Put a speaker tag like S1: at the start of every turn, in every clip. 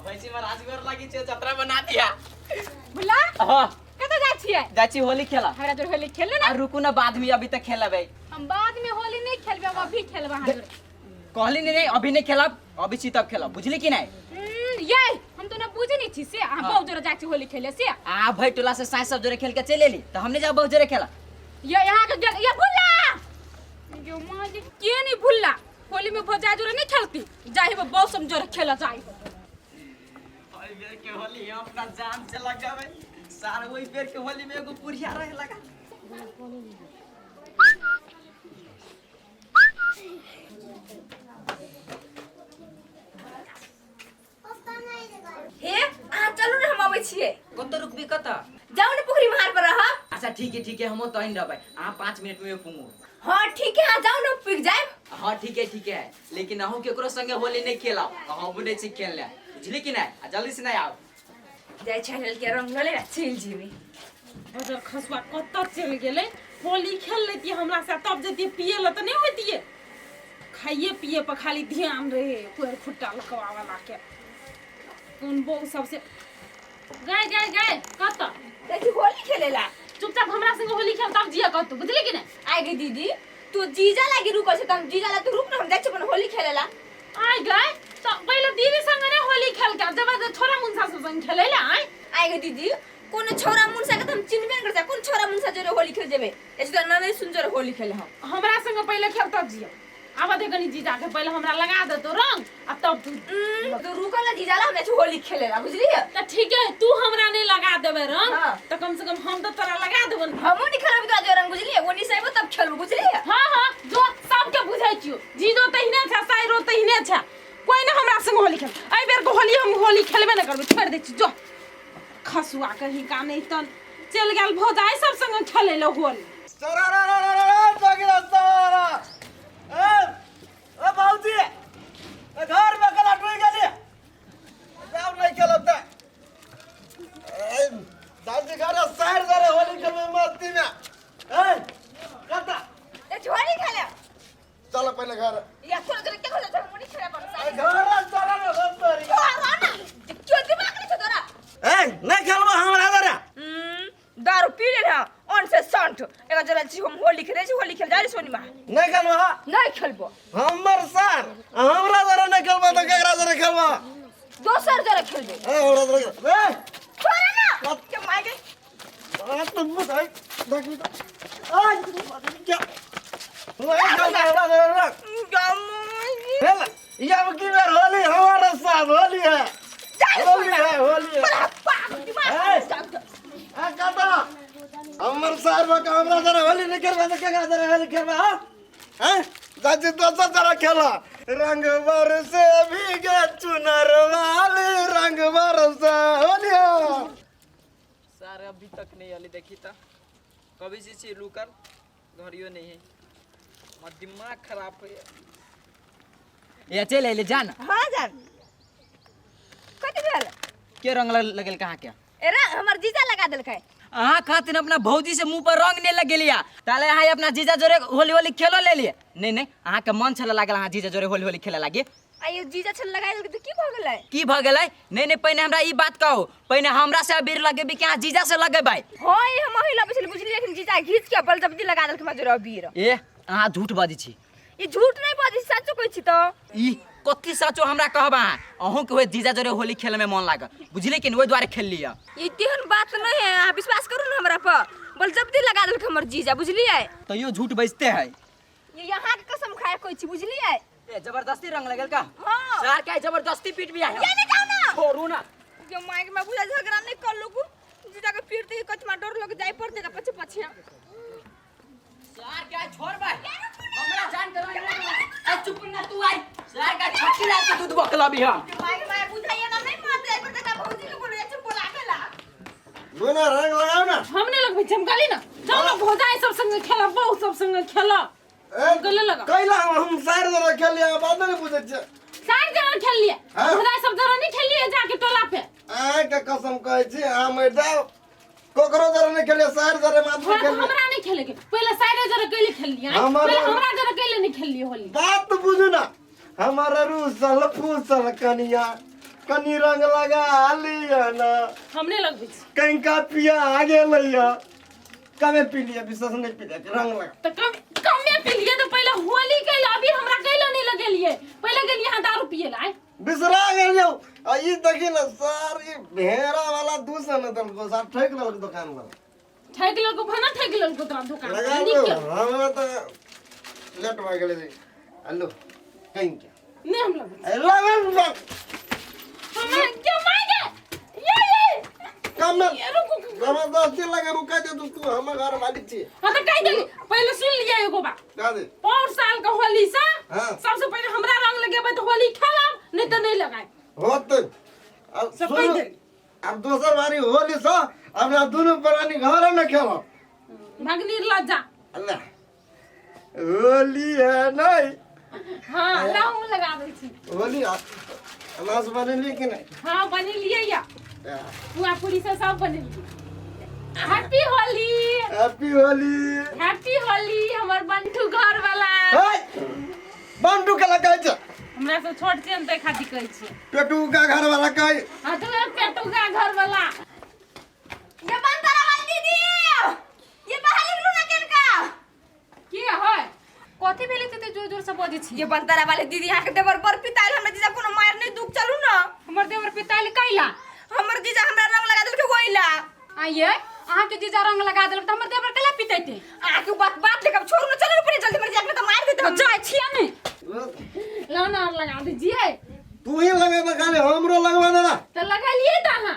S1: अब ऐसी में राजगर लगी छे जतरा बना दिया
S2: भुला
S1: हां
S2: कत जा छिए
S1: जाची होली खेला
S2: हमरा तो होली खेलले ना
S1: रुकू ना बाद में अभी तक खेलबे
S2: हम बाद में होली नहीं खेलबे अब अभी खेलबा हां
S1: कहली नहीं अभी नहीं खेलब अभी छी तब खेलब बुझली कि नहीं
S2: ये हम तो ना बुझे नहीं छी से आ बहुत जोर जाची होली खेले से
S1: आ भाई टोला से साई सब जोरे खेल के चले ली तो हमने जा बहुत जोरे खेला
S2: ये यहां के ये भुला जो मां जी के नहीं भुला होली में भजा जोरे नहीं खेलती जाहि वो बहुत सम जोरे खेला जाई
S1: ओई बेर के होली हम अपना जान से लगावे सार ओई बेर के होली में एगो पुरिया रहे लगा
S2: हे आ चलू ना हम आबै छिए
S1: कत रुकबी कत
S2: जाओ ना पोखरी महार पर रह
S1: अच्छा ठीक है हम तो इन रहबै आ 5 मिनट में पुंगो
S2: हां ठीक है आ जाओ ना पिक जाए
S1: हां ठीक है लेकिन अहू केकरो संगे होली नहीं खेला हम बुझे छी खेलले बुझली कि नहीं जल्दी से नहीं आओ
S2: जाय चैनल के रंग ले चल जीवी
S3: अगर खसवा कत चल गेले होली खेल लेती हमरा से तब जती पिए ल त नहीं होती खाइए पिए पर खाली ध्यान रहे कोर फुट्टा लकवा वाला के कौन बो सबसे गए कत
S2: देखी होली खेलेला
S3: चुपचाप हमरा संग होली खेल तब जिया कत बुझली कि नहीं
S2: आइ गे दीदी तू जीजा लागी रुको से तम जीजा ला तू रुक ना हम जाय अपन होली खेलेला
S3: आइ गए तो पहले दीदी संग ने होली खेल के जब छोरा मुंसा संग खेलेला
S2: आइ गे दीदी कोनो छोरा मुनसा के हम चिन्हबे न करता कोन छोरा मुनसा जोरे होली खेल जेबे ऐसे तो नहीं सुन जोरे होली खेले हम
S3: हमरा संग पहले खेल तब जिया आवा दे गनी जीजा के पहले हमरा लगा दे तो रंग अब तब
S2: तो रुको ना जीजा ला हम ऐसे होली खेलेला बुझली
S3: त ठीक है तू हमरा नहीं लगा देबे रंग
S2: हाँ।
S3: तो कम से कम हम तो तोरा लगा देबन
S2: हमो नहीं खेलब तो जोरन बुझली वो नहीं सही तब खेलबो बुझली
S3: हां जो सबके बुझाइ छियो जीजो तहिने छ साइरो तहिने छ कोई ना हमरा संग होली खेल आई बेर को होली हम होली खेलबे न करबे छोड़ दे छी जो खसुआ कहीं का नहीं त चल गेल भौजाई सब संग खेले ल होली
S4: ए बाबूजी घर में कला टूट गेली जाओ नहीं खेलब त ए दादी घर शहर जरे होली खेल मस्ती में ए कता
S2: ए छोरी खेले
S4: चलो पहले घर
S2: या छोरा जोरे के होला हम नहीं खेले पर
S4: घर चला ना बंदरी
S2: ना क्यों दिमाग नहीं तोरा
S4: ए नहीं खेलबो हमरा जरे
S2: दारू पी ले ना ऑन से संठ एका जरा छी हम होली खेले छी होली खेल जारी सोनी मा
S4: नहीं खेलबो
S2: नहीं खेलबो
S4: हमर सर हमरा जरे नहीं खेलबो तो केकरा जरे खेलबो
S2: दोसर जरा खेलबे
S4: ए हमरा जरे ए
S2: छोरा ना के मागे
S4: तुम बताई देखी तो आज क्या नहीं खेलबो हेला ये अब की बार होली हमारा साथ होली है होली है आ काटा हमर सार में हमरा जरा होली नहीं करबा तो केकरा जरा होली खेलबा हैं जाजी तो जरा खेला रंग बरसे भीगे चुनर वाले रंग बरसे होली
S1: सारे अभी तक नहीं आली देखी था कभी से रुकर घरियो नहीं है मत दिमाग खराब है ये चले ले जान
S2: हां जान कथि भेल
S1: के रंग लगल कहां क्या
S2: एरा हमर जीजा लगा देलकै
S1: अहाँ खातिर अपना भौजी से मुंह पर रंग नहीं लगेलिया ताले अहाँ अपना जीजा जोरे होली होली खेलो ले लिए नहीं अहाँ के मन छला लागल अहाँ जीजा जोरे होली होली खेले लागी
S2: आइयो जीजा छल लगाइ देलकै त की भ गेलै
S1: की भ गेलै नहीं पहले हमरा ई बात कहो पहले हमरा से अबीर लगेबी कि अहाँ जीजा से लगेबै
S2: हां ई हम महिला बिछल बुझली लेकिन जीजा घीच के बल जब्दी लगा देलकै मजरा अबीर
S1: ए अहाँ झूठ बाजी छी
S2: ई झूठ नहीं बाजी सच कहै छी त
S1: ई कथि सचो हमरा कहबा अहूं के होय जीजा जोरे होली खेले में मन लागल बुझली कि ओइ द्वारे खेल लिया
S2: ई तेहन बात नहीं है आप विश्वास करू ना हमरा पर बल जब्दी लगा देलकै हमर जीजा बुझलियै
S1: तइयो झूठ बजते है
S2: ये यहाँ के कसम खाए कोई छी बुझलियै
S1: ए जबरदस्ती रंग लगल का
S2: हां
S1: सर का जबरदस्ती पीट भी आया
S2: ये नहीं जाओ ना
S1: छोड़ू ना
S2: ये माइक में बुझा झगड़ा नहीं कर लोगू जीजा के पीटते ही कचमा डर लग जाई पड़ते का पछे पछे
S1: सर का छोड़ बा हमरा जान कर ए चुप ना तू आई सर का छक्की ला के दूध बकला भी हम
S2: माइक में बुझाइए ना नहीं मार जाई पड़ते का भौजी के बोले चुप बोला केला
S4: दोनों रंग लगाओ ना
S3: हमने लगबे चमकाली ना चलो भौजाई सब संग खेला बहु सब संग खेला गले लगा
S4: कैला हम सार जरा खेल लिया बाद में पूछे छ
S3: सार जरा खेल लिए भौजाई सब जरा नहीं खेल लिए जाके टोला पे
S4: आ के कसम कहै छी हम जाओ कोकरो जरा नहीं खेले सार जरा मात में खेल
S3: हमरा नहीं खेले के पहले साइड जरा कैले खेल लिया पहले हमरा जरा कैले नहीं खेल लिए होली
S4: बात तो बुझू ना हमारा रूसल फूसल कनिया कनी रंग लगा लिया ना
S3: हमने लगबै छी
S4: कहीं का पिया आगे लइया कमे पी लिया विश्वास नहीं पी लिया रंग लगा
S3: तो कमे पी लिए तो पहले होली के अभी हमरा कैला नहीं लगेलिए पहले गेलिए हां दारू पिए ला
S4: बिसरा गए जाओ आ ई देखी ना सारी भेड़ा वाला दूसरा न तुमको साथ ठेक लो दुकान वाला
S3: ठेक लो को भना ठेक लो को तोरा दुकान
S4: लगा
S3: निक
S4: लो हमरा तो लेट हो गए हेलो कहीं क्या
S3: नहीं हम लगबै
S4: लगा
S3: हमरा क्या मांगे ये
S4: कम
S3: ये रुको
S4: जबरदस्ती लगा रुका दे तू हम घर मालिक छी
S3: हां तो कह देली पहले सुन लिया एगो बात
S4: का दे
S3: 5 साल का होली सा
S4: हाँ।
S3: सबसे पहले हमरा रंग लगेबै तो होली खेलब नहीं तो नहीं लगाए
S4: होत अब
S3: सब
S4: सुनो,
S3: कह दे
S4: अब दोसर बारी होली सा अब ना दोनों प्राणी घर में खेलो
S3: भगनी लज्जा
S4: अल्लाह होली है नहीं
S3: हां रंग लगा दै छी
S4: होली अनाज बनेली कि नहीं
S3: हां बने लिए या पूरा पूरी से सब बने लिए happy Holi
S4: happy Holi
S3: happy Holi हमर बंटू घर वाला
S4: हे बंटू के लगा छ
S3: हमरा से छोट छियन तै खाती कहै छी
S4: पेटू का घर वाला कहे
S3: हां तो पेटू का घर वाला
S2: ये बंदरा वाली दीदी ये बाहर निकलू ना केन का
S3: की है कथि भेले ते जोर जोर से बजै छी
S2: ये बंदरा वाली दीदी यहाँ के देवर पर पिताइल हमरा जीजा कोनो मार नहीं दुख चलू ना
S3: हमर देवर पिताइल कैला
S2: हमर जीजा हमरा रंग लगा देल के होइला
S3: आइए अहाँ के जीजा रंग लगा देलक त हमर देवर कैला पितैते
S2: आ के बात लेके छोड़ न चलो ऊपर जल्दी मर जाके तो मार देते
S3: तो जाय छिया नहीं लाना लगा दीजिए
S4: तू ही लगा दे खाली हमरो लगवा देना
S3: तो लगा लिए त हां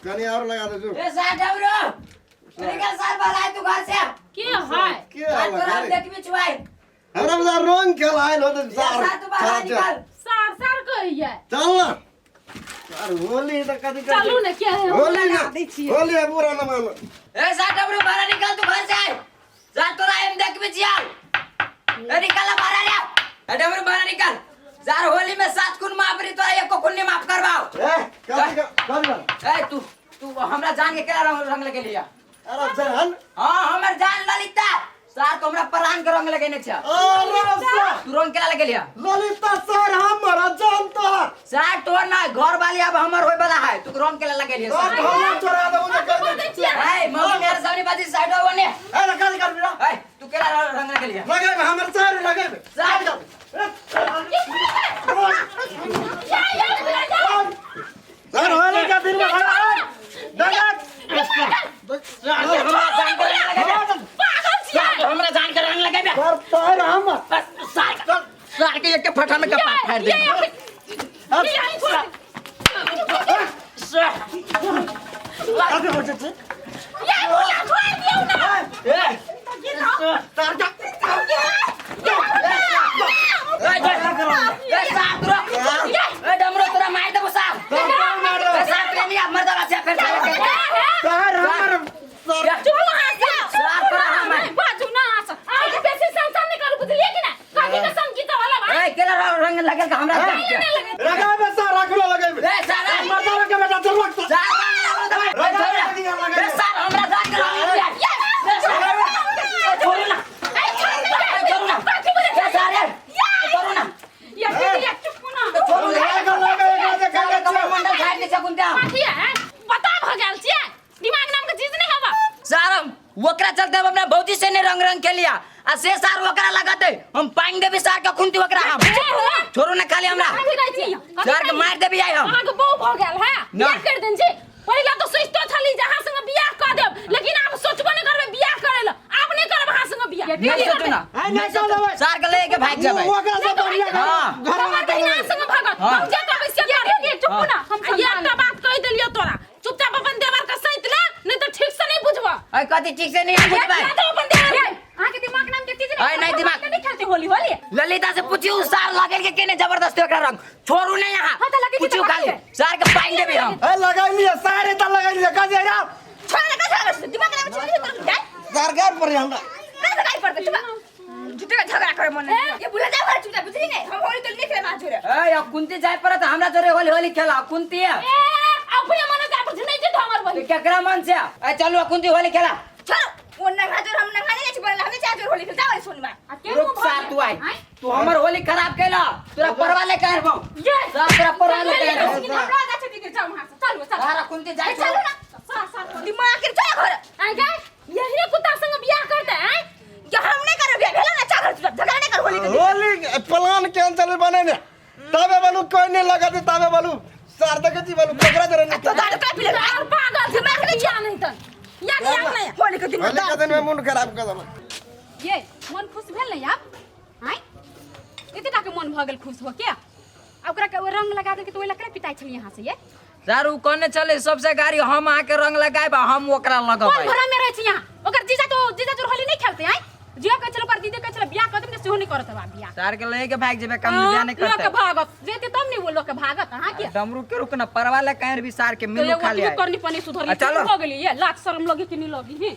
S4: कनी और लगा दे जो
S1: ए साहब डबरो निकल साहब बाहर तू घर से
S3: के है
S4: के लगा दे
S1: देख बिचवाई
S4: हमरा बजा रंग खेलाइन हो तो सार
S1: साहब तू बाहर निकल
S3: सार सार कहिए
S4: चल ना यार होली तो कदी
S3: चलू ना के है
S4: होली ना
S3: लगा दै छी
S4: होली है पूरा ना मानो
S1: ए साहब डबरो बाहर निकल तू घर से जा तोरा एम देख बिचिया ए निकल बाहर आ ए डबरो बाहर निकल जार होली में 7 कुन माफरी तोरा एक को कुन माफ करवाओ
S4: ए कदी
S1: ए तू हमरा जान के केला रंग लगे लिया
S4: अरे जान
S1: हां हमर जान ललिता सार तो हमरा प्राण के रंग लगेने छ
S4: अरे सार
S1: तू रंग केला लगे लिया
S4: ललिता सर हमारा जान तो
S1: सार तोर ना घर वाली अब हमर होय वाला है तू रंग केला लगे लिया
S4: सार हम चोरा दे उन्हें कर दे
S1: ए मम्मी मेरे सामने बाजी साइड हो बने
S4: ए कदी कर बिना
S1: ए तू केला रंग लगे लिया
S4: लगे हमर सर लगे
S1: सार
S4: सर होली का दिन में खड़ा है नगद
S1: हमरा जान के रंग लगे बे
S4: सर सर हम
S1: सार के एक फटा में कपा फाड़ दे
S4: आगे हो जाते
S1: डमरो तोरा मार देबो साहब साहब प्रेमी अब मर दला से फिर
S4: सर हमर
S3: चलो हां
S1: सार तोरा हम
S3: बाजू ना आस आगे बेसी संसार निकाल बुझलिए कि ना काकी का संगीत वाला बा
S1: ए केला रंग लगल का हमरा
S4: लगा बे सर रखलो लगे
S1: ए सार
S4: मर्दाना के बेटा चल वक्त
S1: सार हमरा जान के रंग लगे छोड़ ना छोड़ ना सार छोड़ ना
S3: या दीदी चुप ना
S1: छोड़ ना मंडल खाए के सकुंता
S3: काकी है बता भगल छिए दिमाग नाम के चीज नहीं हवा
S1: सार वकरा चलते हम अपना भौजी से ने रंग के लिया आ से सार वकरा लगाते हम पाइन देबी सार का खुंती वकरा हम छोड़ो ना खाली हमरा सार के मार देबी आई हम
S3: अहाँ के बहु भ गेल है बियाह कर देन छी पहिला तो सोचतो छली जहां संग बियाह कर देब लेकिन आप सोचबो नहीं करबे बियाह करे ल आप नहीं करब हां संग बियाह
S1: नहीं सोचो ना
S4: नहीं कर देबे
S1: सार के लेके भाग जाबे
S4: वो का सब बढ़िया
S1: हां
S4: घर में
S3: घर संग भागत हम जे कहबे से बियाह चुप ना हम ये एकटा बात कह देलियो तोरा चुपचाप अपन देवर का सहित ले नहीं तो ठीक से नहीं बुझबा
S1: आई कथि ठीक से नहीं बुझबे
S3: अपन देवर अहाँ के दिमाग नाम के चीज
S1: अरे नहीं दिमाग
S3: नहीं खेलते होली होली
S1: ललिता से पूछियो सार लागल के केने जबरदस्ती ओकरा रंग छोड़ू नहीं यहां
S3: हाँ, तो लगे
S1: पूछियो
S3: तो
S1: खाली सार के पाइन देबी हम
S4: ए लगा लिया सारे त लगा लिया का जे रा
S2: छोड़ लगा दिमाग में चली तो जाए
S4: सरकार पर हमरा
S2: ना लगाई पड़ते चुप झूठे का झगड़ा करे मन ये बुला जा घर चुप बुझली नहीं हम होली तो निकले ना छोरे
S1: ए अब कुंती जाय परत हमरा जोरे होली खेला कुंती है
S3: अपने मन का बुझ नहीं जे हमर बोली
S1: केकरा मन से ए चलो कुंती होली खेला
S2: चलो
S5: वो नंगा जोर हम नंगा नहीं बोले हमने चार जोर होली खेल जाओ सुन में
S2: आ के
S1: रुक सार तू आई तू हमर होली खराब कैला तोरा परवा ले कहर बम
S2: ये
S1: सार तोरा परवा ले कहर
S2: हमरा गाछ दिखे जाओ वहां से चलो चलो
S1: सारा कुंती जाय
S5: चलो ना दिमाग के चलो घर
S2: आ गए यही कुत्ता संग बियाह करते हैं
S5: क्या हम नहीं कर बिया भेला ना चाकर झगड़ा नहीं कर होली के दिन
S4: होली प्लान कैंसिल बने ने तबे बोलू कोई नहीं लगा दे तबे बोलू सारदा के जी बोलू पकड़ा जरे नहीं
S5: तो दारू का पी ले
S2: और पागल दिमाग नहीं जा नहीं तन या नहीं
S5: होली के दिन
S4: होली के दिन में मूड खराब कर दम
S2: ये मन खुश भेल नहीं आप हैं इतना के मन भगल खुश हो क्या ओकरा के रंग लगा दे के तो लकड़ा पिटाई छली यहां से ये
S1: सारू कोने चले सबसे गाड़ी हम आके रंग लगाए हम ओकरा
S2: कौन
S1: लगाबै
S2: भरा में रहे छी यहां ओकर जीजा तो होली नहीं खेलते हैं जिया के चलो कर दीदी के चलो बियाह कर दे सेहो नहीं करत बा बियाह
S1: सार के लेके भाग जेबे कम बियाह नहीं
S2: लोग के
S1: करते
S2: भागत जेते तब नहीं बोलो के भागत हां क्या
S1: डमरू के रुक ना परवा ले कहर भी सार के
S2: तो
S1: मिलू
S2: ये
S1: खा लिया
S2: करनी पनी सुधर
S1: चलो।
S2: हो गेली ये लाज शर्म लगे कि नहीं लगी हैं